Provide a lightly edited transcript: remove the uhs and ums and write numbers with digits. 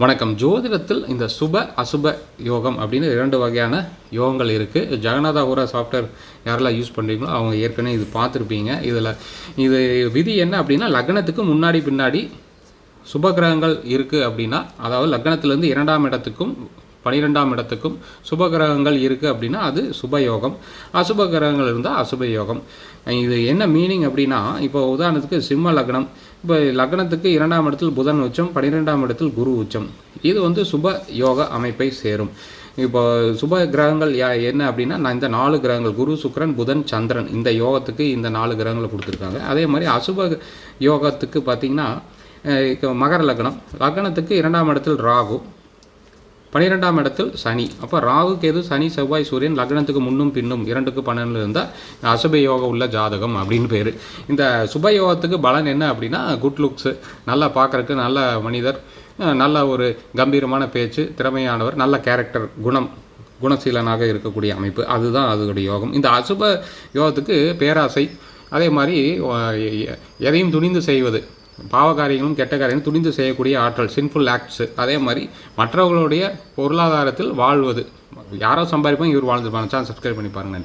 வணக்கம். ஜோதிடத்தில் இந்த சுப அசுப யோகம் அப்படின்னு 2 வகையான யோகங்கள் இருக்குது. ஜெகநாத ஹோரா சாஃப்ட்வேர் யாரெல்லாம் யூஸ் பண்ணுறீங்களோ அவங்க ஏற்கனவே இது பார்த்துருப்பீங்க. இது விதி என்ன அப்படின்னா, லக்னத்துக்கு முன்னாடி பின்னாடி சுப கிரகங்கள் இருக்குது அப்படின்னா, அதாவது லக்னத்திலேருந்து 2ஆம் இடத்துக்கும் 12ஆம் இடத்துக்கும் சுப கிரகங்கள் இருக்குது அப்படின்னா அது சுபயோகம். அசுப கிரகங்கள் இருந்தால் அசுப யோகம். இது என்ன மீனிங் அப்படின்னா, இப்போ உதாரணத்துக்கு சிம்ம லக்னம், இப்போ லக்னத்துக்கு 2ஆம் இடத்தில் புதன் உச்சம், 12ஆம் இடத்தில் குரு உச்சம். இது சுப யோக அமைப்பை சேரும். இப்போ சுப கிரகங்கள் என்ன அப்படின்னா, நான் இந்த 4 கிரகங்கள் குரு, சுக்கிரன், புதன், சந்திரன், இந்த யோகத்துக்கு இந்த 4 கிரகங்களை கொடுத்துருக்காங்க. அதே மாதிரி அசுப யோகத்துக்கு பார்த்திங்கன்னா, மகர லக்னம், லக்னத்துக்கு 2ஆம் இடத்தில் ராகு, 12ஆம் இடத்தில் சனி. அப்போ ராகு, கேது, சனி, செவ்வாய், சூரியன் லக்னத்துக்கு முன்னும் பின்னும் 2க்கு 12 இருந்தால் அசுப யோகம் உள்ள ஜாதகம் அப்படின்னு பேர். இந்த சுபயோகத்துக்கு பலன் என்ன அப்படின்னா, குட் லுக்ஸு, நல்லா பார்க்குறக்கு நல்ல மனிதர், நல்ல ஒரு கம்பீரமான பேச்சு, திறமையானவர், நல்ல கேரக்டர், குணசீலனாக இருக்கக்கூடிய அமைப்பு, அதுதான் அதோடைய யோகம். இந்த அசுப யோகத்துக்கு பேராசை, அதே மாதிரி எதையும் துணிந்து செய்வது, பாவகாரியங்களும் கெட்ட காரியங்களும் துணிந்து செய்யக்கூடிய ஆற்றல், சின்ஃபுல் ஆக்ட்ஸு, அதே மாதிரி மற்றவர்களுடைய பொருளாதாரத்தில் வாழ்வது. யாரோ சம்பாதிப்பாங்க, இவர் வாழ்ந்துருப்பாங்க. சேனல் சப்ஸ்கிரைப் பண்ணி பாருங்கள்.